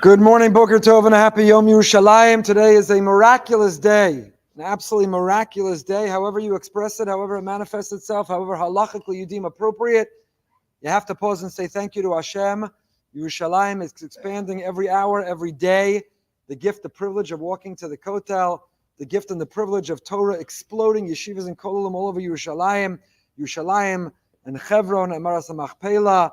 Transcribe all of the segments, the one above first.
Good morning, Boker Tov, and a happy Yom Yerushalayim. Today is a miraculous day, an absolutely miraculous day. However you express it, however it manifests itself, however halachically you deem appropriate, you have to pause and say thank you to Hashem. Yerushalayim is expanding every hour, every day. The gift, the privilege of walking to the Kotel, the gift and the privilege of Torah exploding, yeshivas and kollel all over Yerushalayim, and Hebron and Maras HaMachpelah.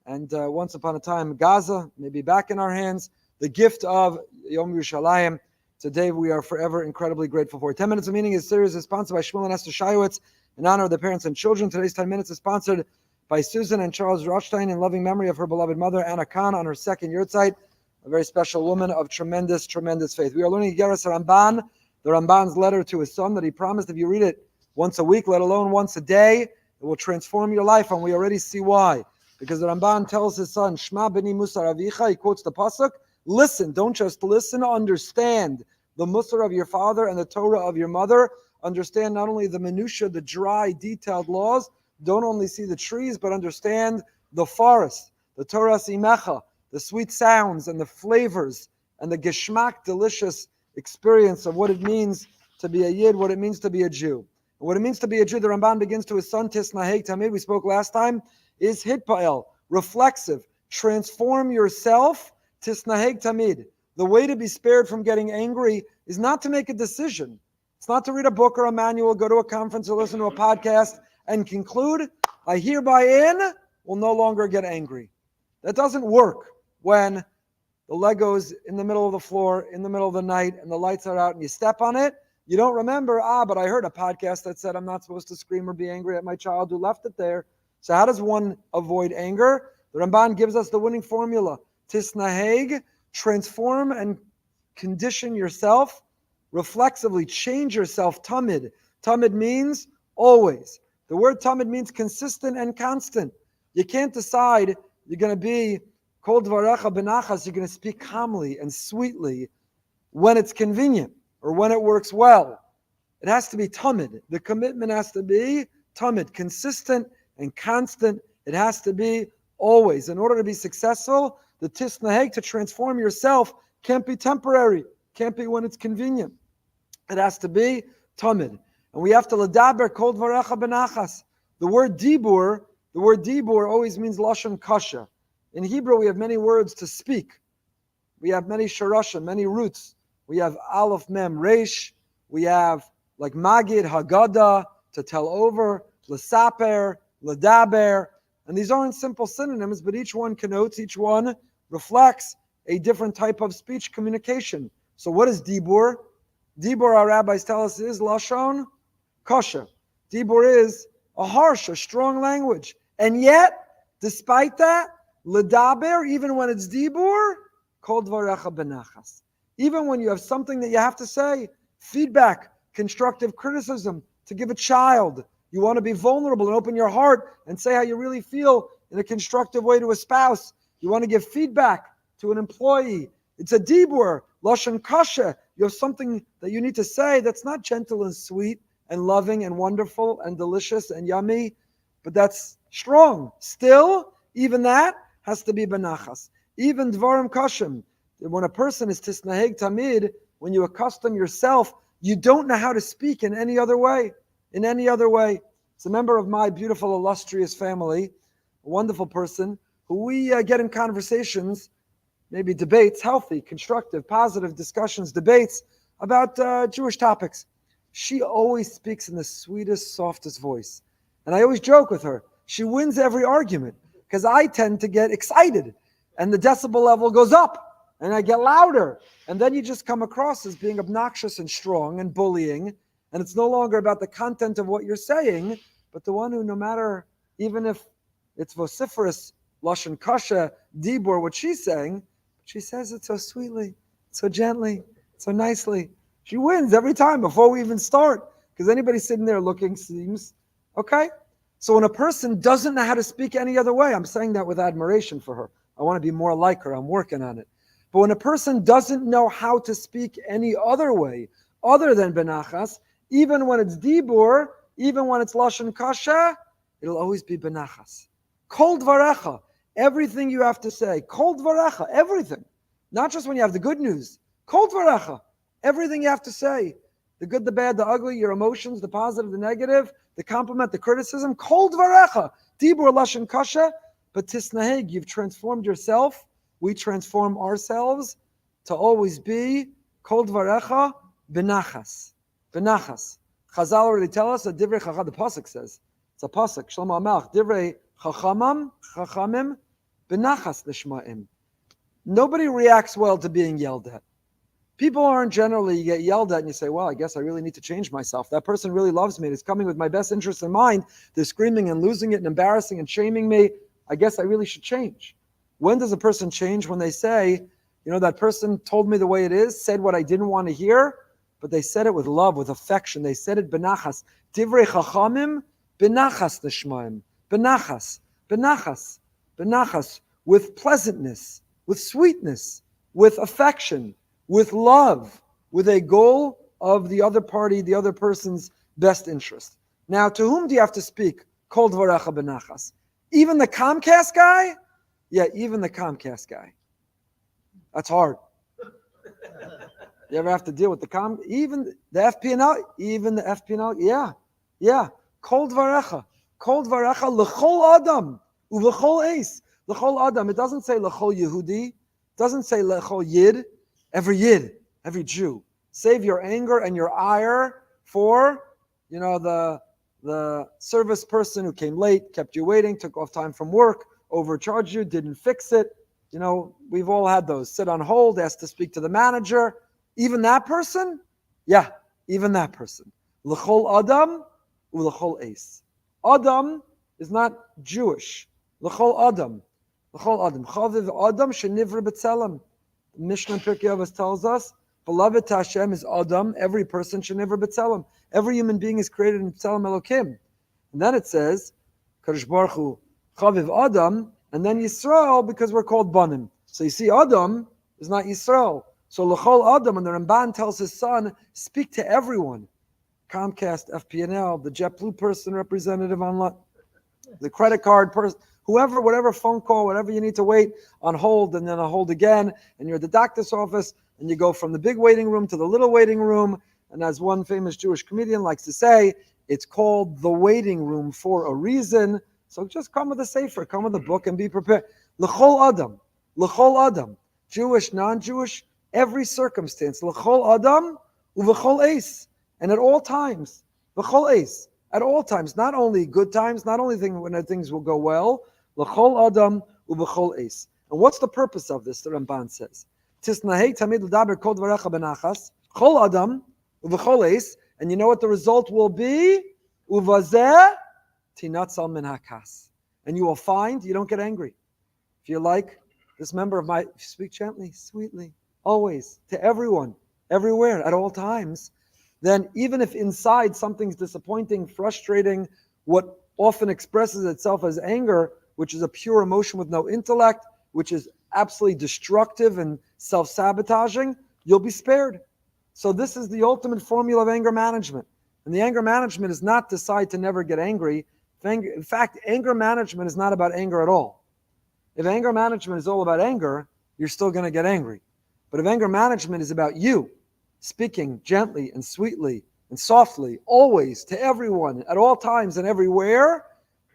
And once upon a time, Gaza may be back in our hands. The gift of Yom Yerushalayim. Today we are forever incredibly grateful for. 10 Minutes of Meaning is series is sponsored by Shmuel and Esther Shayowitz in honor of the parents and children. Today's 10 Minutes is sponsored by Susan and Charles Rothstein in loving memory of her beloved mother, Anna Khan, on her second yahrzeit, a very special woman of tremendous, tremendous faith. We are learning Iggeres Ramban, the Ramban's letter to his son that he promised if you read it once a week, let alone once a day, it will transform your life, and we already see why. Because the Ramban tells his son, Shma b'ni musar avicha, he quotes the pasuk, listen, don't just listen, understand the musar of your father and the Torah of your mother. Understand not only the minutiae, the dry, detailed laws, don't only see the trees, but understand the forest, the Torah simecha, the sweet sounds and the flavors and the geschmack, delicious experience of what it means to be a Yid, what it means to be a Jew. And what it means to be a Jew, the Ramban begins to his son, Tisnaheg Tamid, we spoke last time, is hitpa'el, reflexive. Transform yourself, tisnaheg tamid. The way to be spared from getting angry is not to make a decision. It's not to read a book or a manual, go to a conference or listen to a podcast and conclude, I hereby will no longer get angry. That doesn't work when the Lego's in the middle of the floor, in the middle of the night, and the lights are out and you step on it. You don't remember, but I heard a podcast that said I'm not supposed to scream or be angry at my child who left it there. So how does one avoid anger? The Ramban gives us the winning formula. Tisnaheg, transform and condition yourself. Reflexively, change yourself. Tamid. Tamid means always. The word tamid means consistent and constant. You can't decide you're going to be kol dvarecha benachas, you're going to speak calmly and sweetly when it's convenient or when it works well. It has to be tamid. The commitment has to be tamid, consistent and constant. It has to be always. In order to be successful, the tisnaheg, to transform yourself, can't be temporary, can't be when it's convenient. It has to be tamid. And we have to ledaber kol dvarecha benachas. The word dibur always means lashon kasha. In Hebrew, we have many words to speak. We have many sharashim, many roots. We have aleph, mem, resh. We have like magid, haggadah, to tell over, lesaper, ledaber, and these aren't simple synonyms, but each one connotes, each one reflects a different type of speech communication. So what is dibur? Dibur, our rabbis tell us, is lashon kasha. Dibur is a harsh, a strong language. And yet, despite that, ledaber, even when it's dibur, kol dvarecha benachas. Even when you have something that you have to say, feedback, constructive criticism, to give a child, you want to be vulnerable and open your heart and say how you really feel in a constructive way to a spouse. You want to give feedback to an employee. It's a dibur, lashon kasha. You have something that you need to say that's not gentle and sweet and loving and wonderful and delicious and yummy, but that's strong. Still, even that has to be benachas. Even dvarim kashim. When a person is tisnaheg tamid, when you accustom yourself, you don't know how to speak in any other way. In any other way. It's a member of my beautiful, illustrious family, a wonderful person, who we get in conversations, maybe debates, healthy, constructive, positive discussions, debates about Jewish topics. She always speaks in the sweetest, softest voice. And I always joke with her, she wins every argument, because I tend to get excited, and the decibel level goes up, and I get louder. And then you just come across as being obnoxious and strong and bullying. And it's no longer about the content of what you're saying, but the one who, no matter, even if it's vociferous, lashon kasha, dibur, what she's saying, she says it so sweetly, so gently, so nicely. She wins every time before we even start, because anybody sitting there looking seems, okay? So when a person doesn't know how to speak any other way, I'm saying that with admiration for her. I want to be more like her. I'm working on it. But when a person doesn't know how to speak any other way, other than benachas, even when it's dibur, even when it's lashon kasha, it'll always be benachas. Kol dvarecha, everything you have to say. Kol dvarecha, everything. Not just when you have the good news. Kol dvarecha. Everything you have to say. The good, the bad, the ugly, your emotions, the positive, the negative, the compliment, the criticism. Kol dvarecha. Dibur lashon kasha. But tisnaheg, you've transformed yourself. We transform ourselves to always be kol dvarecha benachas. Benachas. Chazal already tell us that divrei chacham, the pasuk says, it's a pasuk, Shlomo HaMelech, divrei chachamim benachas lishma'im. Nobody reacts well to being yelled at. People aren't generally, you get yelled at and you say, well, I guess I really need to change myself. That person really loves me and is coming with my best interest in mind. They're screaming and losing it and embarrassing and shaming me. I guess I really should change. When does a person change? When they say, that person told me the way it is, said what I didn't want to hear, but they said it with love, with affection. They said it benachas. Divrei chachamim, benachas nishmaim. Benachas, benachas, benachas. With pleasantness, with sweetness, with affection, with love, with a goal of the other party, the other person's best interest. Now, to whom do you have to speak? Kol dvarecha benachas. Even the Comcast guy? Yeah, even the Comcast guy. That's hard. You ever have to deal with even the FP&L? Even the FP&L? Yeah. Kol dvarecha. Kol dvarecha l'chol adam u'v'chol eis. L'chol adam. It doesn't say l'chol Yehudi. It doesn't say l'chol Yid. Every Yid, every Jew. Save your anger and your ire for, the service person who came late, kept you waiting, took off time from work, overcharged you, didn't fix it. We've all had those. Sit on hold, asked to speak to the manager. Even that person? Yeah, even that person. L'chol adam u'l'chol eis. Adam is not Jewish. L'chol adam. L'chol adam. Chaviv adam shenivra b'tzelem. Mishnah Pirkei Avos tells us, beloved to Hashem is Adam, every person shenivra b'tzelem. Every human being is created in B'tzelem Elokim. And then it says, Kadosh Baruch Hu, Chaviv Adam, and then Yisrael, because we're called Banim. So you see, Adam is not Yisrael. So L'chol Adam, and the Ramban tells his son, speak to everyone. Comcast, FP&L, the JetBlue person representative online, the credit card person, whoever, whatever phone call, whatever you need to wait on hold and then on hold again, and you're at the doctor's office, and you go from the big waiting room to the little waiting room, and as one famous Jewish comedian likes to say, it's called the waiting room for a reason. So just come with a sefer, come with a book, and be prepared. L'chol Adam, Jewish, non-Jewish, every circumstance. L'chol Adam u'v'chol eis, and at all times, v'chol eis. At all times, not only good times, not only when things will go well. L'chol adam u'b'chol eis. And what's the purpose of this? The Ramban says, Tisnahei tamid l'daber kol dvarecha benachas, chol adam u'b'chol eis. And you know what the result will be? Uvazeh tinatzal min hakas. And you will find you don't get angry. If you're like this member of my, speak gently, sweetly, always, to everyone, everywhere, at all times. Then even if inside something's disappointing, frustrating, what often expresses itself as anger, which is a pure emotion with no intellect, which is absolutely destructive and self-sabotaging, you'll be spared. So this is the ultimate formula of anger management. And the anger management is not decide to never get angry. In fact, anger management is not about anger at all. If anger management is all about anger, you're still going to get angry. But if anger management is about you, speaking gently and sweetly and softly, always, to everyone, at all times and everywhere,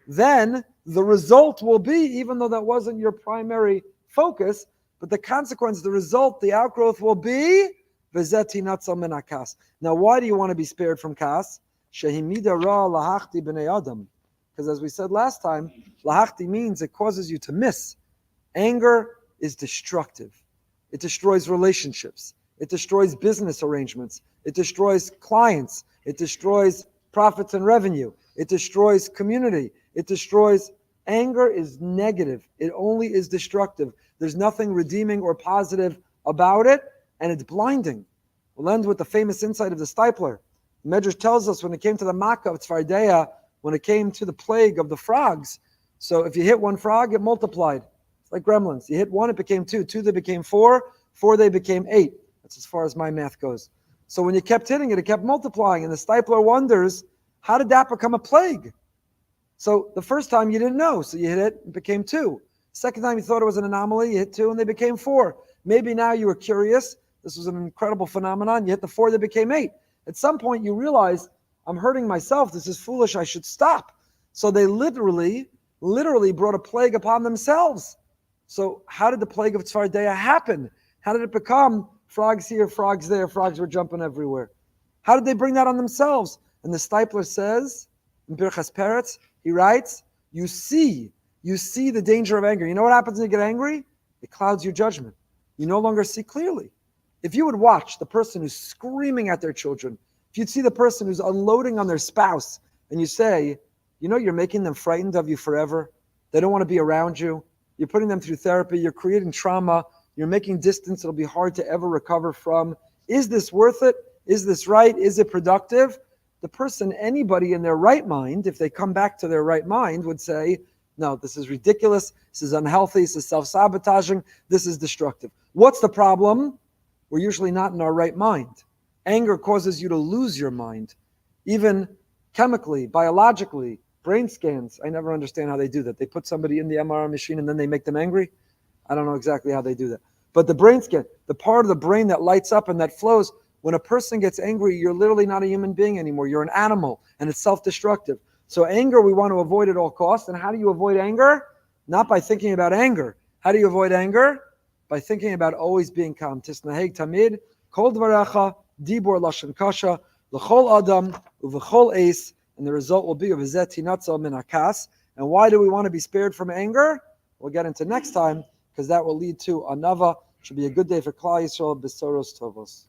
then the result will be, even though that wasn't your primary focus, but the consequence, the result, the outgrowth will be, v'zeti natzal min hakas. Now, why do you want to be spared from kas? Shehimida ra lahachti b'nei adam. Because as we said last time, lahachti means it causes you to miss. Anger is destructive. It destroys relationships. It destroys business arrangements. It destroys clients. It destroys profits and revenue. It destroys community. It destroys. Anger is negative. It only is destructive. There's nothing redeeming or positive about it, and it's blinding. We'll end with the famous insight of the Stipler. The Medrash tells us when it came to the Makkah of Tzfardeya, when it came to the plague of the frogs, so if you hit one frog, it multiplied. It's like gremlins. You hit one, it became two. Two, they became four. Four, they became 8. That's as far as my math goes. So when you kept hitting it, it kept multiplying. And the Stipler wonders, how did that become a plague? So the first time you didn't know. So you hit it became 2. Second time you thought it was an anomaly, you hit 2 and they became 4. Maybe now you were curious. This was an incredible phenomenon. You hit the 4, they became 8. At some point you realize, I'm hurting myself. This is foolish. I should stop. So they literally brought a plague upon themselves. So how did the plague of Tzfardea happen? How did it become frogs here, frogs there, frogs were jumping everywhere? How did they bring that on themselves? And the Stipler says, in Birchas Peretz, he writes, you see the danger of anger. You know what happens when you get angry? It clouds your judgment. You no longer see clearly. If you would watch the person who's screaming at their children, if you'd see the person who's unloading on their spouse, and you say, you know, you're making them frightened of you forever. They don't want to be around you. You're putting them through therapy. You're creating trauma. You're making distance it'll be hard to ever recover from. Is this worth it? Is this right? Is it productive? The person, anybody in their right mind, if they come back to their right mind, would say, no, this is ridiculous. This is unhealthy. This is self-sabotaging. This is destructive. What's the problem? We're usually not in our right mind. Anger causes you to lose your mind. Even chemically, biologically, brain scans. I never understand how they do that. They put somebody in the MRI machine and then they make them angry. I don't know exactly how they do that. But the brain scan, the part of the brain that lights up and that flows, when a person gets angry, you're literally not a human being anymore. You're an animal, and it's self-destructive. So anger, we want to avoid at all costs. And how do you avoid anger? Not by thinking about anger. How do you avoid anger? By thinking about always being calm. Tisnaheg tamid, kol dvarecha, dibor lashon kasha, l'chol adam, uv'chol eis, and the result will be v'zeh tinatzal min hakas. And why do we want to be spared from anger? We'll get into next time, because that will lead to anava. Should be a good day for Klal Yisrael, Besoros Tovos.